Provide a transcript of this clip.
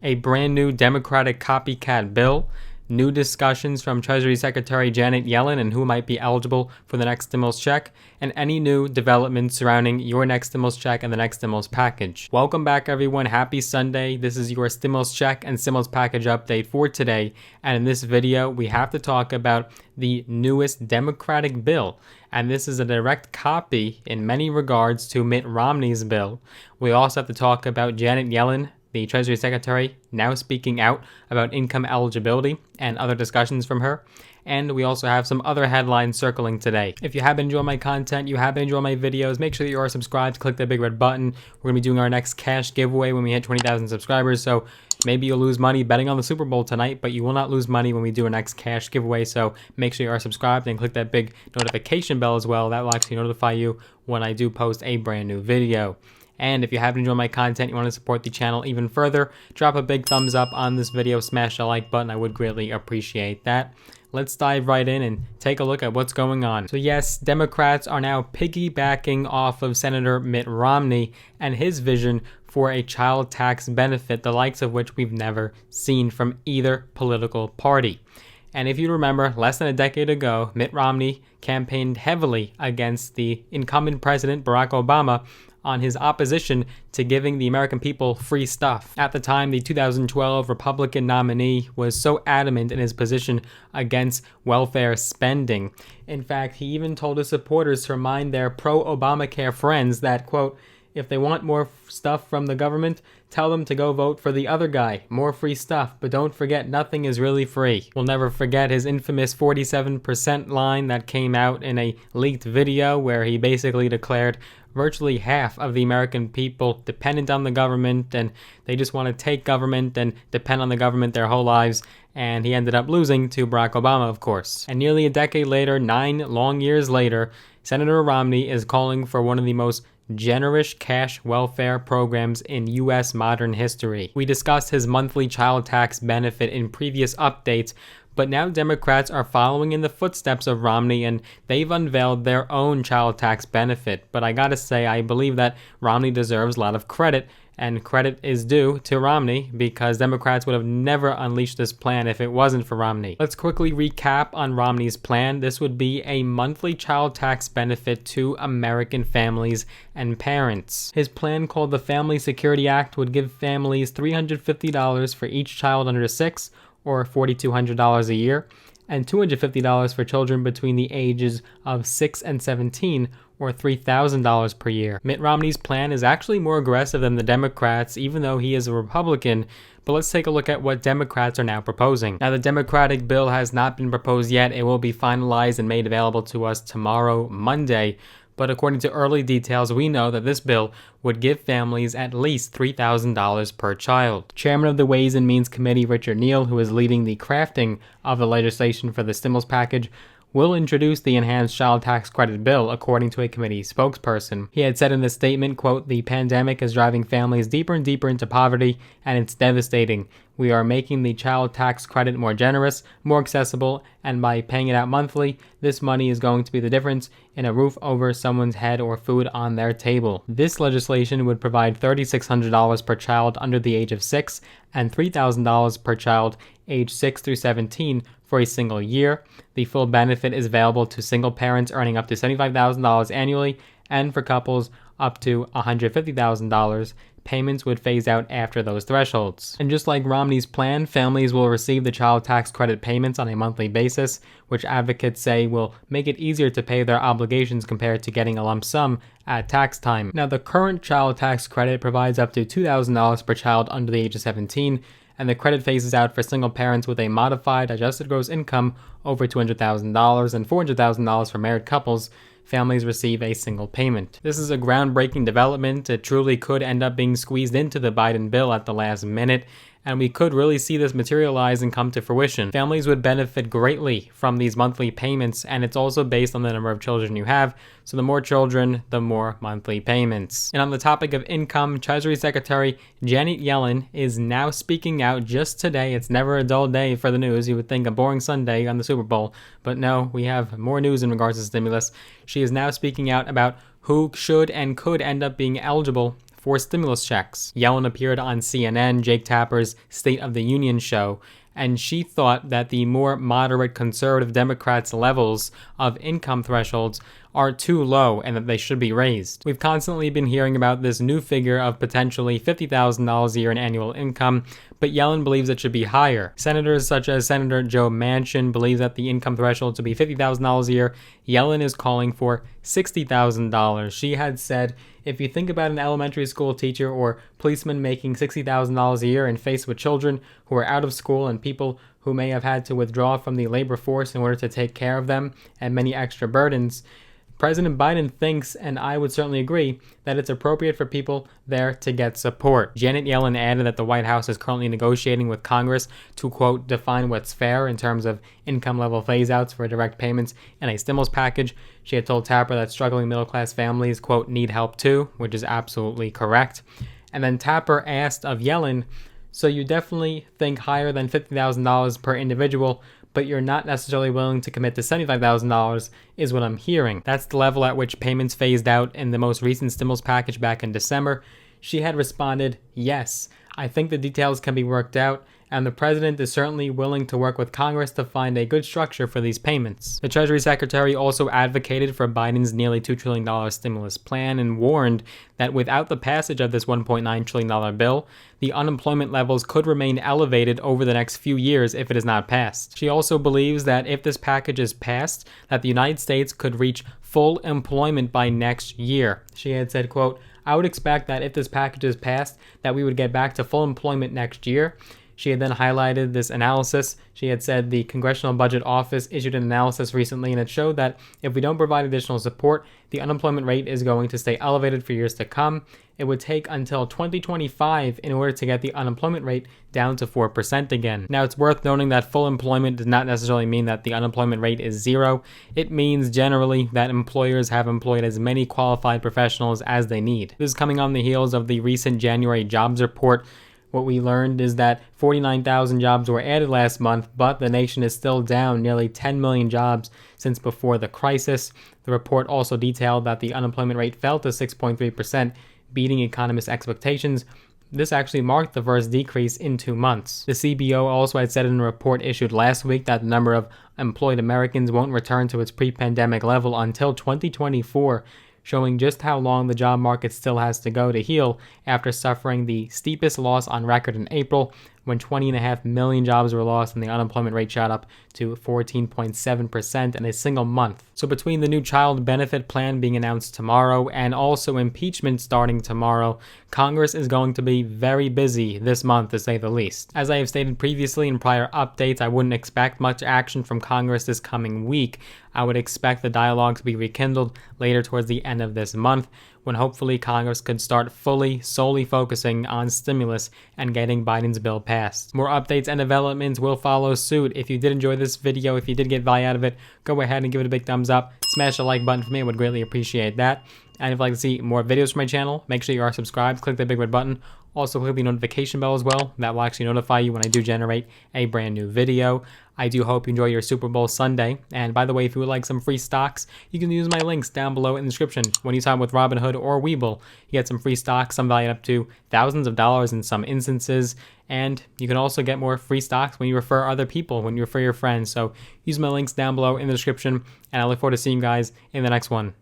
a brand new Democratic copycat bill, new discussions from Treasury Secretary Janet Yellen and who might be eligible for the next stimulus check, and any new developments surrounding your next stimulus check and the next stimulus package. Welcome back, everyone. Happy Sunday. This is your stimulus check and stimulus package update for today. And in this video, we have to talk about the newest Democratic bill. And this is a direct copy in many regards to Mitt Romney's bill. We also have to talk about Janet Yellen, the Treasury Secretary, now speaking out about income eligibility and other discussions from her. And we also have some other headlines circling today. If you have been enjoying my content, you have been enjoying my videos, make sure that you are subscribed, click that big red button. We're going to be doing our next cash giveaway when we hit 20,000 subscribers. So maybe you'll lose money betting on the Super Bowl tonight, but you will not lose money when we do our next cash giveaway. So make sure you are subscribed and click that big notification bell as well. That will actually notify you when I do post a brand new video. And if you haven't enjoyed my content, you want to support the channel even further, drop a big thumbs up on this video, smash the like button. I would greatly appreciate that. Let's dive right in and take a look at what's going on. So yes, Democrats are now piggybacking off of Senator Mitt Romney and his vision for a child tax benefit, the likes of which we've never seen from either political party. And if you remember, less than a decade ago, Mitt Romney campaigned heavily against the incumbent president, Barack Obama, on his opposition to giving the American people free stuff. At the time, the 2012 Republican nominee was so adamant in his position against welfare spending. In fact, he even told his supporters to remind their pro-Obamacare friends that, quote, if they want more stuff from the government, tell them to go vote for the other guy. More free stuff, but don't forget nothing is really free. We'll never forget his infamous 47% line that came out in a leaked video where he basically declared virtually half of the American people dependent on the government, and they just want to take government and depend on the government their whole lives. And he ended up losing to Barack Obama, of course. And nearly a decade later, 9 long years later, Senator Romney is calling for one of the most generous cash welfare programs in U.S. modern history. We discussed his monthly child tax benefit in previous updates, but now Democrats are following in the footsteps of Romney and they've unveiled their own child tax benefit. But I gotta say, I believe that Romney deserves a lot of credit, and credit is due to Romney because Democrats would have never unleashed this plan if it wasn't for Romney. Let's quickly recap on Romney's plan. This would be a monthly child tax benefit to American families and parents. His plan, called the Family Security Act, would give families $350 for each child under 6, or $4,200 a year, and $250 for children between the ages of 6 and 17, or $3,000 per year. Mitt Romney's plan is actually more aggressive than the Democrats, even though he is a Republican. But let's take a look at what Democrats are now proposing. Now, the Democratic bill has not been proposed yet. It will be finalized and made available to us tomorrow, Monday. But according to early details, we know that this bill would give families at least $3,000 per child. Chairman of the Ways and Means Committee, Richard Neal, who is leading the crafting of the legislation for the stimulus package, will introduce the enhanced child tax credit bill, according to a committee spokesperson. He had said in this statement, quote, the pandemic is driving families deeper and deeper into poverty, and it's devastating. We are making the child tax credit more generous, more accessible, and by paying it out monthly, this money is going to be the difference in a roof over someone's head or food on their table. This legislation would provide $3,600 per child under the age of 6 and $3,000 per child age 6 through 17 for a single year. The full benefit is available to single parents earning up to $75,000 annually, and for couples up to $150,000. Payments would phase out after those thresholds. And just like Romney's plan, families will receive the child tax credit payments on a monthly basis, which advocates say will make it easier to pay their obligations compared to getting a lump sum at tax time. Now, the current child tax credit provides up to $2,000 per child under the age of 17, and the credit phases out for single parents with a modified adjusted gross income over $200,000 and $400,000 for married couples. Families receive a single payment. This is a groundbreaking development. It truly could end up being squeezed into the Biden bill at the last minute, and we could really see this materialize and come to fruition. Families would benefit greatly from these monthly payments, and it's also based on the number of children you have. So the more children, the more monthly payments. And on the topic of income, Treasury Secretary Janet Yellen is now speaking out just today. It's never a dull day for the news. You would think a boring Sunday on the Super Bowl, but no, we have more news in regards to stimulus. She is now speaking out about who should and could end up being eligible for stimulus checks. Yellen appeared on CNN, Jake Tapper's State of the Union show, and she thought that the more moderate conservative Democrats' levels of income thresholds are too low and that they should be raised. We've constantly been hearing about this new figure of potentially $50,000 a year in annual income, but Yellen believes it should be higher. Senators such as Senator Joe Manchin believe that the income threshold to be $50,000 a year. Yellen is calling for $60,000. She had said, if you think about an elementary school teacher or policeman making $60,000 a year and faced with children who are out of school and people who may have had to withdraw from the labor force in order to take care of them and many extra burdens, President Biden thinks, and I would certainly agree, that it's appropriate for people there to get support. Janet Yellen added that the White House is currently negotiating with Congress to, quote, define what's fair in terms of income level phase-outs for direct payments in a stimulus package. She had told Tapper that struggling middle-class families, quote, need help too, which is absolutely correct. And then Tapper asked of Yellen, so you definitely think higher than $50,000 per individual, but you're not necessarily willing to commit to $75,000 is what I'm hearing. That's the level at which payments phased out in the most recent stimulus package back in December. She had responded, yes, I think the details can be worked out, and the president is certainly willing to work with Congress to find a good structure for these payments. The Treasury Secretary also advocated for Biden's nearly $2 trillion stimulus plan and warned that without the passage of this $1.9 trillion bill, the unemployment levels could remain elevated over the next few years if it is not passed. She also believes that if this package is passed, that the United States could reach full employment by next year. She had said, quote, I would expect that if this package is passed, that we would get back to full employment next year. She had then highlighted this analysis. She had said the Congressional Budget Office issued an analysis recently, and it showed that if we don't provide additional support, the unemployment rate is going to stay elevated for years to come. It would take until 2025 in order to get the unemployment rate down to 4% again. Now, it's worth noting that full employment does not necessarily mean that the unemployment rate is zero. It means generally that employers have employed as many qualified professionals as they need. This is coming on the heels of the recent January jobs report. What we learned is that 49,000 jobs were added last month, but the nation is still down nearly 10 million jobs since before the crisis. The report also detailed that the unemployment rate fell to 6.3%, beating economists' expectations. This actually marked the first decrease in 2 months. The CBO also had said in a report issued last week that the number of employed Americans won't return to its pre-pandemic level until 2024, showing just how long the job market still has to go to heal after suffering the steepest loss on record in April, when 20.5 million jobs were lost and the unemployment rate shot up to 14.7% in a single month. So between the new child benefit plan being announced tomorrow and also impeachment starting tomorrow, Congress is going to be very busy this month, to say the least. As I have stated previously in prior updates, I wouldn't expect much action from Congress this coming week. I would expect the dialogue to be rekindled later towards the end of this month, when hopefully Congress could start solely focusing on stimulus and getting Biden's bill passed. More updates and developments will follow suit. If you did enjoy this video, if you did get value out of it, go ahead and give it a big thumbs up. Smash the like button for me, I would greatly appreciate that. And if you'd like to see more videos from my channel, make sure you are subscribed, click the big red button. Also click the notification bell as well. That will actually notify you when I do generate a brand new video. I do hope you enjoy your Super Bowl Sunday. And by the way, if you would like some free stocks, you can use my links down below in the description. When you sign up with Robinhood or Webull, you get some free stocks, some valued up to thousands of dollars in some instances. And you can also get more free stocks when you refer other people, when you refer your friends. So use my links down below in the description. And I look forward to seeing you guys in the next one.